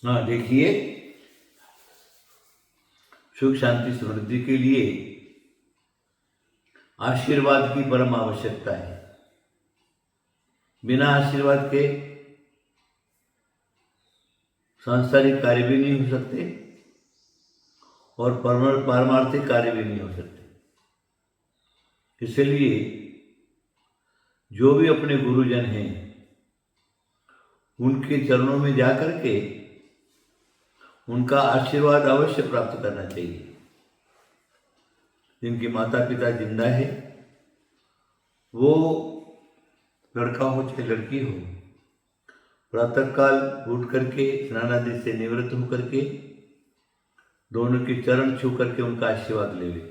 हाँ देखिए, सुख शांति समृद्धि के लिए आशीर्वाद की परम आवश्यकता है। बिना आशीर्वाद के सांसारिक कार्य भी नहीं हो सकते और पारमार्थिक कार्य भी नहीं हो सकते। इसलिए जो भी अपने गुरुजन हैं उनके चरणों में जाकर के उनका आशीर्वाद अवश्य प्राप्त करना चाहिए। जिनके माता पिता जिंदा है, वो लड़का हो चाहे लड़की हो, प्रातःकाल उठ करके स्नान आदि से निवृत्त होकर के दोनों के चरण छू करके उनका आशीर्वाद ले ले।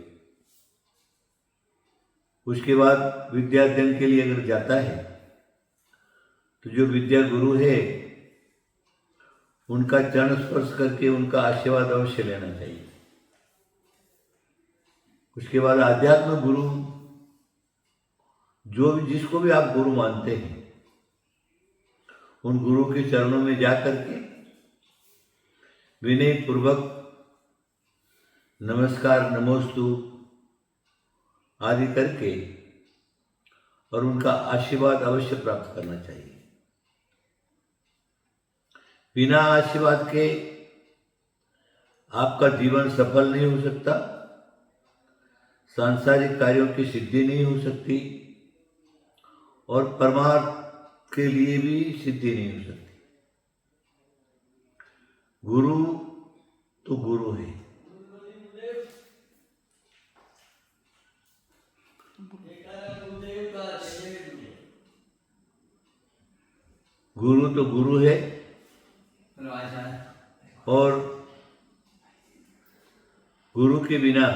उसके बाद विद्या अध्ययन के लिए अगर जाता है तो जो विद्या गुरु है उनका चरण स्पर्श करके उनका आशीर्वाद अवश्य लेना चाहिए। उसके बाद आध्यात्म गुरु, जो भी जिसको भी आप गुरु मानते हैं, उन गुरु के चरणों में जाकर के विनय पूर्वक नमस्कार, नमोस्तु आदि करके और उनका आशीर्वाद अवश्य प्राप्त करना चाहिए। बिना आशीर्वाद के आपका जीवन सफल नहीं हो सकता, सांसारिक कार्यों की सिद्धि नहीं हो सकती और परमार्थ के लिए भी सिद्धि नहीं हो सकती। गुरु तो गुरु है। गुरु तो गुरु है और गुरु के बिना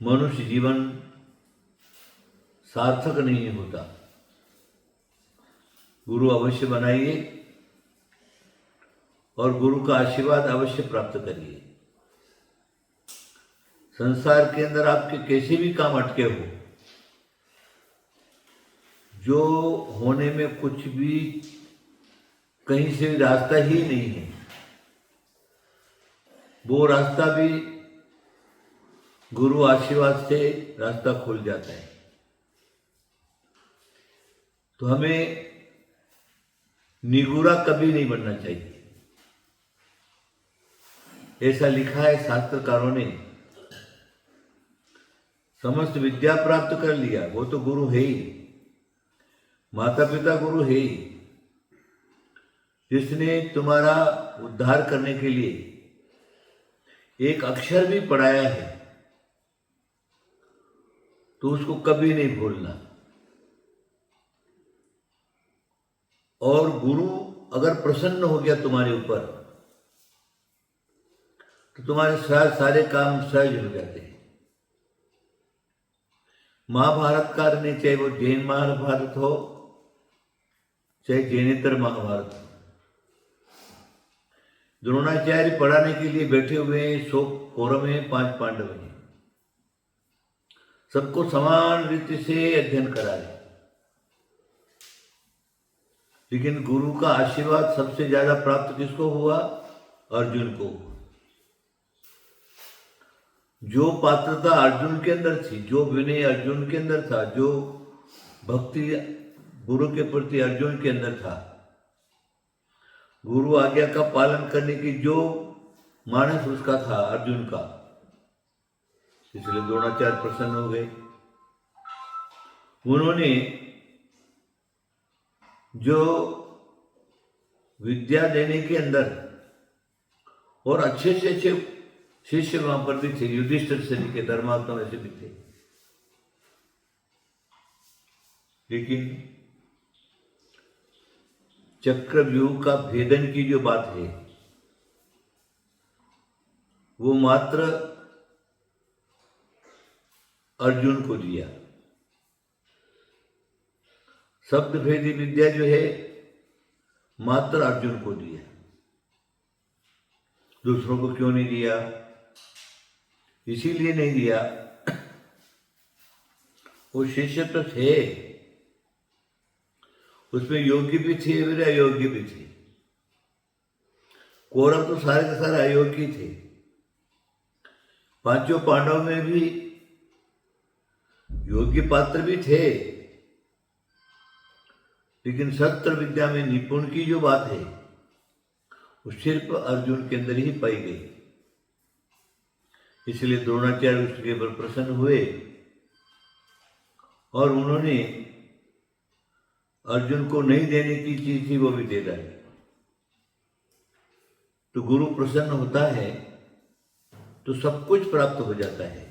मनुष्य जीवन सार्थक नहीं होता। गुरु अवश्य बनाइए और गुरु का आशीर्वाद अवश्य प्राप्त करिए। संसार के अंदर आपके कैसे भी काम अटके हो, जो होने में कुछ भी कहीं से रास्ता ही नहीं है, वो रास्ता भी गुरु आशीर्वाद से रास्ता खुल जाता है। तो हमें निगुरा कभी नहीं बनना चाहिए। ऐसा लिखा है शास्त्रकारों ने। समस्त विद्या प्राप्त कर लिया, वो तो गुरु है ही, माता पिता गुरु है ही। जिसने तुम्हारा उद्धार करने के लिए एक अक्षर भी पढ़ाया है तो उसको कभी नहीं भूलना। और गुरु अगर प्रसन्न हो गया तुम्हारे ऊपर तो तुम्हारे सारे काम सहज हो जाते हैं। महाभारत काल में, चाहे वो जैन महाभारत हो चाहे जैनेतर महाभारत हो, द्रोणाचार्य पढ़ाने के लिए बैठे हुए हैं, 100 कौरव हैं, 5 पांडव हैं, सबको समान रीति से अध्ययन कराए। लेकिन गुरु का आशीर्वाद सबसे ज्यादा प्राप्त किसको हुआ? अर्जुन को। जो पात्रता अर्जुन के अंदर थी, जो विनय अर्जुन के अंदर था, जो भक्ति गुरु के प्रति अर्जुन के अंदर था, गुरु आज्ञा का पालन करने की जो मानस उसका था अर्जुन का, इसलिए द्रोणाचार्य प्रसन्न हो गए। उन्होंने जो विद्या देने के अंदर और अच्छे से अच्छे शिष्य वहां पर भी थे, युधिष्ठिर से लेकर धर्मात्मा ऐसे भी थे, लेकिन चक्रव्यूह का भेदन की जो बात है वो मात्र अर्जुन को दिया। शब्द भेदी विद्या जो है मात्र अर्जुन को दिया, दूसरों को क्यों नहीं दिया? इसीलिए नहीं दिया, वो शिष्य तो थे, उसमें योग्य भी थे और अयोग्य भी थे। कौरव तो सारे के सारे अयोग्य थे। पांचों पांडव में भी योग्य पात्र भी थे, लेकिन शस्त्र विद्या में निपुण की जो बात है वो सिर्फ अर्जुन के अंदर ही पाई गई। इसलिए द्रोणाचार्य उसके पर प्रसन्न हुए और उन्होंने अर्जुन को नहीं देने की चीज थी वो भी दे डाली। तो गुरु प्रसन्न होता है तो सब कुछ प्राप्त हो जाता है।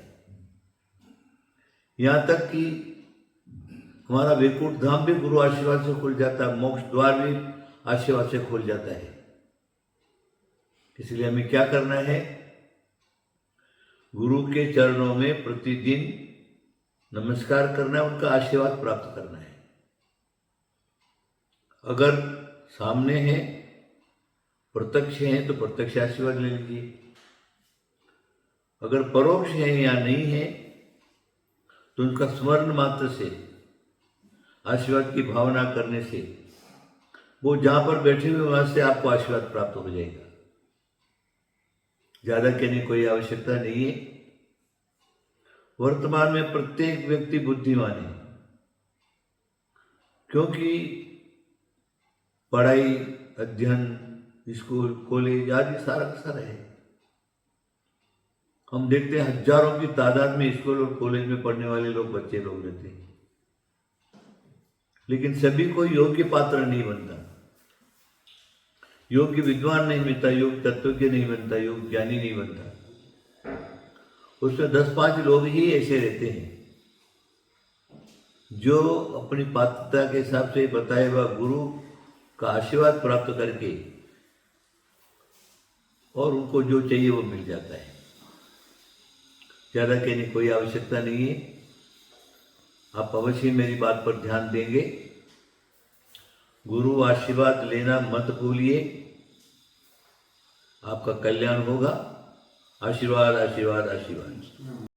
यहां तक कि हमारा वैकुंठ धाम भी गुरु आशीर्वाद से खुल जाता है, मोक्ष द्वार भी आशीर्वाद से खुल जाता है। इसलिए हमें क्या करना है? गुरु के चरणों में प्रतिदिन नमस्कार करना है, उनका आशीर्वाद प्राप्त करना है। अगर सामने है, प्रत्यक्ष है तो प्रत्यक्ष आशीर्वाद ले लीजिए। अगर परोक्ष है या नहीं है तो उनका स्मरण मात्र से आशीर्वाद की भावना करने से वो जहां पर बैठे हुए वहां से आपको आशीर्वाद प्राप्त हो जाएगा। ज्यादा कहने कोई आवश्यकता नहीं है। वर्तमान में प्रत्येक व्यक्ति बुद्धिमान है, क्योंकि पढ़ाई, अध्ययन, स्कूल, कॉलेज आदि सारा का सारा है। हम देखते हैं हजारों की तादाद में स्कूल और कॉलेज में पढ़ने वाले लोग, बच्चे लोग रहते हैं, लेकिन सभी को योग्य पात्र नहीं बनता, योग्य विद्वान नहीं मिलता, योग्य तत्वज्ञ नहीं बनता, योग्य ज्ञानी नहीं बनता। उसमें 10-5 लोग ही ऐसे रहते हैं जो अपनी पात्रता के हिसाब से बताए हुआ गुरु का आशीर्वाद प्राप्त करके और उनको जो चाहिए वो मिल जाता है। ज्यादा कहने की कोई आवश्यकता नहीं है। आप अवश्य मेरी बात पर ध्यान देंगे। गुरु आशीर्वाद लेना मत भूलिए, आपका कल्याण होगा। आशीर्वाद, आशीर्वाद, आशीर्वाद।